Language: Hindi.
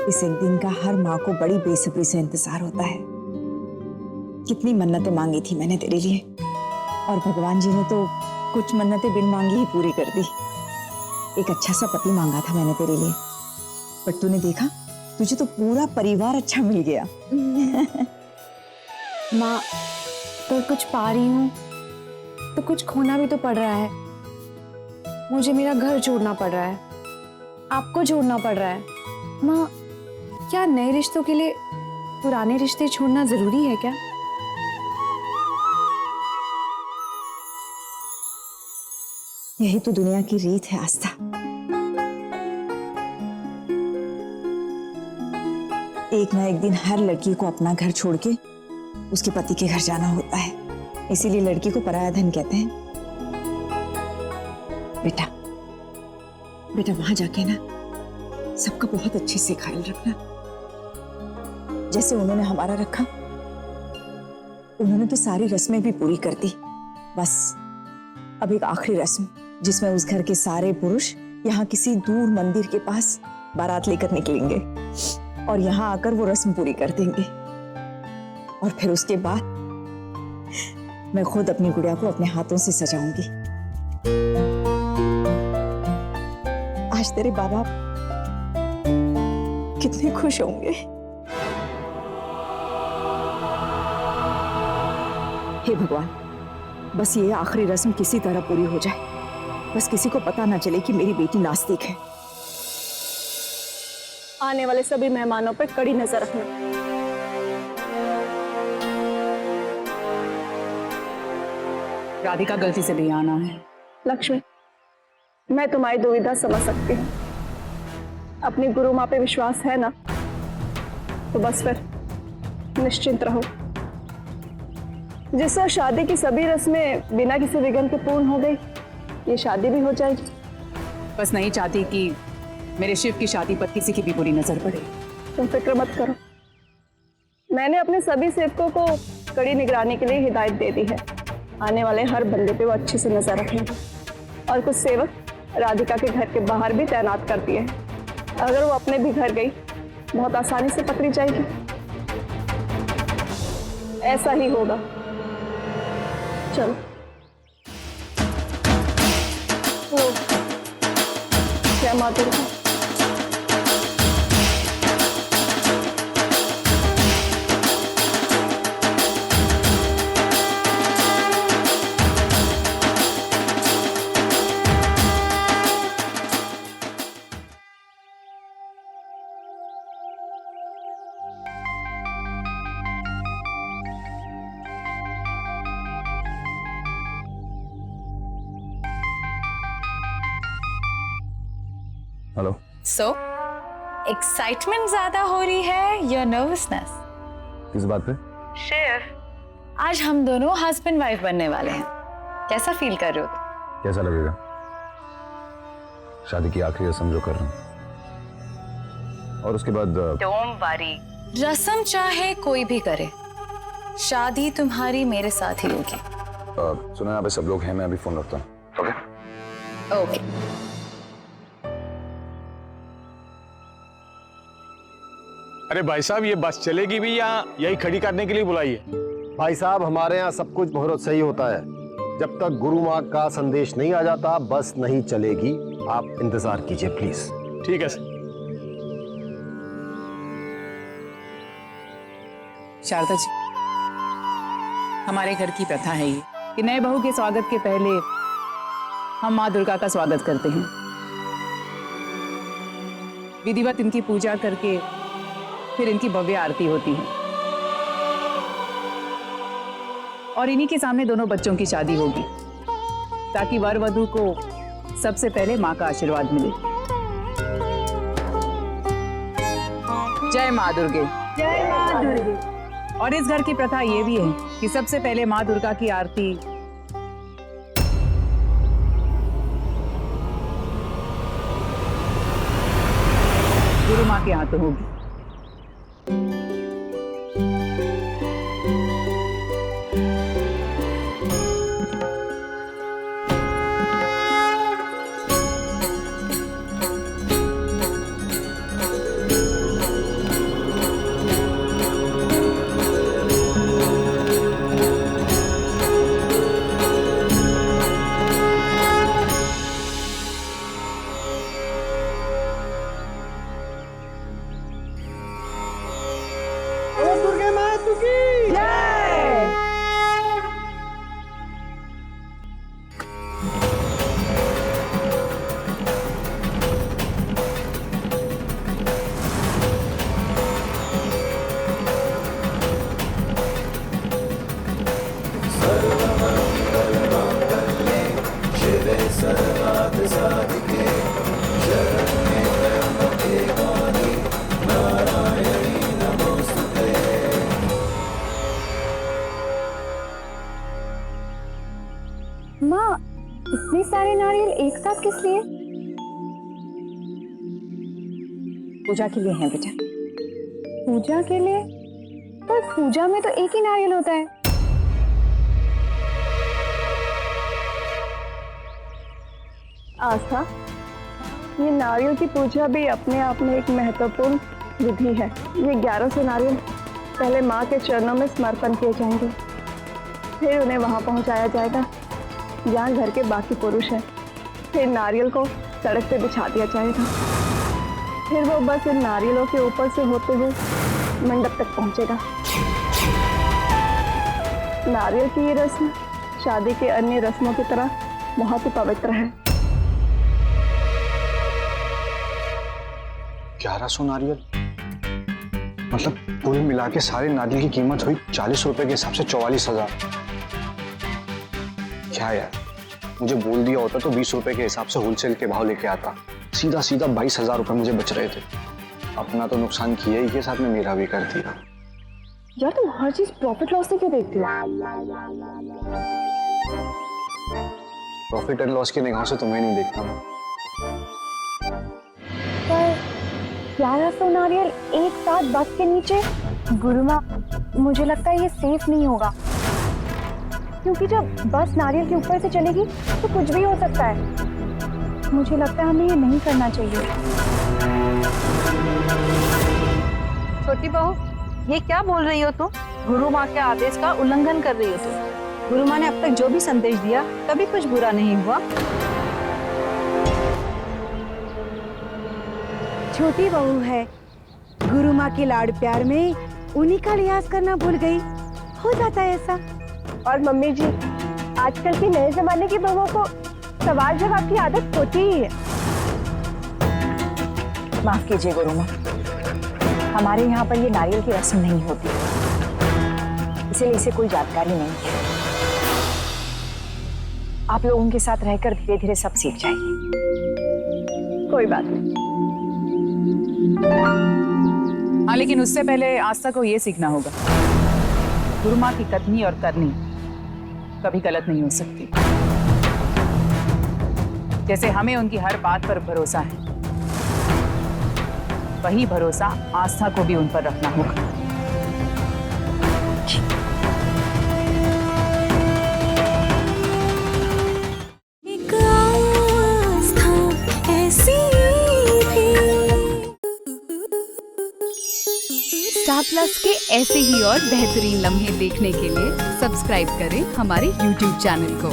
इस एक दिन का हर माँ को बड़ी बेसब्री से इंतजार होता है। कितनी मन्नतें मांगी थी मैंने तेरे लिए, और भगवान जी ने तो कुछ मन्नतें बिन मांगी ही पूरी कर दी। एक अच्छा सा पति मांगा था मैंने तेरे लिए, पर तूने देखा, तुझे तो पूरा परिवार अच्छा मिल गया। माँ, तो कुछ पा रही हूँ तो कुछ खोना भी तो पड़ रहा है। मुझे मेरा घर छोड़ना पड़ रहा है, आपको छोड़ना पड़ रहा है। माँ, क्या नए रिश्तों के लिए पुराने रिश्ते छोड़ना जरूरी है क्या? यही तो दुनिया की रीत है आस्था। एक ना एक दिन हर लड़की को अपना घर छोड़ के उसके पति के घर जाना होता है, इसीलिए लड़की को पराया धन कहते हैं। बेटा बेटा वहां जाके ना सबका बहुत अच्छे से ख्याल रखना, जैसे उन्होंने हमारा रखा। उन्होंने तो सारी रस्में भी पूरी कर दी, बस अब एक आखिरी रस्म जिसमें उस घर के सारे पुरुष यहाँ किसी दूर मंदिर के पास बारात लेकर निकलेंगे और यहाँ आकर वो रस्म पूरी कर देंगे। और फिर उसके बाद मैं खुद अपनी गुड़िया को अपने हाथों से सजाऊंगी। आज तेरे बाबा कितने खुश होंगे। हे भगवान, बस ये आखिरी रस्म किसी तरह पूरी हो जाए, बस किसी को पता ना चले कि मेरी बेटी नास्तिक है। आने वाले सभी मेहमानों पर कड़ी नजर रखना। राधिका गलती से नहीं आना है। लक्ष्मी, मैं तुम्हारी दुविधा समझ सकती हूँ। अपनी गुरु माँ पे विश्वास है ना, तो बस फिर निश्चिंत रहो। जिससे शादी की सभी रस्में बिना किसी विघ्न के पूर्ण हो गई, ये शादी भी हो जाएगी। बस नहीं चाहती कि मेरे शिव की शादी पर किसी की भी बुरी नजर पड़े। तुम फिक्र मत करो, मैंने अपने सभी सेवकों को कड़ी निगरानी के लिए हिदायत दे दी है। आने वाले हर बंदे पे वो अच्छे से नजर रखेंगे, और कुछ सेवक राधिका के घर के बाहर भी तैनात कर दिए हैं। अगर वो अपने भी घर गई, बहुत आसानी से पकड़ी जाएगी। ऐसा ही होगा। चलो जय माता दी। हेलो। सो एक्साइटमेंट ज्यादा हो रही है या नर्वसनेस? किस बात पे? शिव, आज हम दोनों हस्बैंड वाइफ बनने वाले हैं। कैसा फील कर रहे हो? कैसा लगेगा? शादी की आखिरी रस्म जो कर रहा हूँ, और उसके बाद डोंट वरी, रस्म चाहे कोई भी करे, शादी तुम्हारी मेरे साथ ही होगी। सुना, यहाँ पे सब लोग हैं, मैं अभी फोन रखता हूँ। Okay okay. अरे भाई साहब, ये बस चलेगी भी या यही खड़ी करने के लिए बुलाई है? भाई साहब, हमारे यहाँ सब कुछ बहुत सही होता है। जब तक गुरु माँ का संदेश नहीं आ जाता, बस नहीं चलेगी। आप इंतजार कीजिए प्लीज। ठीक है सर। शारदा जी, हमारे घर की प्रथा है ये कि नए बहू के स्वागत के पहले हम माँ दुर्गा का स्वागत करते हैं। विधिवत इनकी पूजा करके फिर इनकी भव्य आरती होती है, और इन्हीं के सामने दोनों बच्चों की शादी होगी, ताकि वर वधू को सबसे पहले माँ का आशीर्वाद मिले। जय माँ दुर्गे। जय माँ दुर्गे। और इस घर की प्रथा ये भी है कि सबसे पहले माँ दुर्गा की आरती गुरु माँ के हाथों होगी। फ्लावर्स किस लिए? पूजा के लिए हैं बेटा। पूजा के लिए? पर पूजा में तो एक ही नारियल होता है। आस्था, ये नारियल की पूजा भी अपने आप में एक महत्वपूर्ण विधि है। ये 1100 नारियल पहले माँ के चरणों में समर्पण किए जाएंगे, फिर उन्हें वहाँ पहुँचाया जाएगा जहाँ घर के बाकी पुरुष हैं। फिर नारियल को सड़क पे बिछा दिया जाएगा, फिर वो बस इन नारियलों के ऊपर से होते हुए मंडप तक पहुँचेगा। नारियल की ये रस्म शादी के अन्य रस्मों की तरह बहुत ही पवित्र है। 1100 नारियल, मतलब कुल मिला के सारे नारियल की कीमत हुई 40 रुपए के हिसाब से 44,000। क्या यार, मुझे बोल दिया होता तो 20 रुपए के हिसाब से होलसेल के भाव लेके आता, सीधा सीधा 22,000 रुपए मुझे बच रहे थे। अपना तो नुकसान किया ही के साथ में मेरा भी कर दिया। यार तुम हर चीज प्रॉफिट लॉस से क्यों देखती हो? प्रॉफिट एंड लॉस की निगाह से तुम्हें नहीं देखता मैं। पर 1100 नारियल एक साथ बस के नीचे, गुरुमा मुझे लगता है ये सेफ नहीं होगा, क्योंकि जब बस नारियल के ऊपर से चलेगी तो कुछ भी हो सकता है। मुझे लगता है हमें ये नहीं करना चाहिए। छोटी बहू, ये क्या बोल रही हो तुम? गुरु माँ के आदेश का उल्लंघन कर रही हो तुम। गुरु माँ ने अब तक जो भी संदेश दिया कभी कुछ बुरा नहीं हुआ। छोटी बहू है, गुरु माँ के लाड़ प्यार में उन्हीं का लिहाज करना भूल गई, हो जाता है ऐसा। और मम्मी जी, आजकल के नए जमाने की बहुओं को सवाल जवाब की आदत होती ही है। माफ कीजिए गुरु माँ, हमारे यहाँ पर ये नारियल की रस्म नहीं होती, इसलिए इसे कोई जानकारी नहीं है। आप लोगों के साथ रहकर धीरे धीरे सब सीख जाएंगे। कोई बात नहीं। हाँ, लेकिन उससे पहले आस्था को ये सीखना होगा, गुरु माँ की कथनी और करनी कभी गलत नहीं हो सकती। जैसे हमें उनकी हर बात पर भरोसा है, वही भरोसा आस्था को भी उन पर रखना होगा। स्टार प्लस के ऐसे ही और बेहतरीन लम्हे देखने के लिए सब्सक्राइब करें हमारे YouTube चैनल को।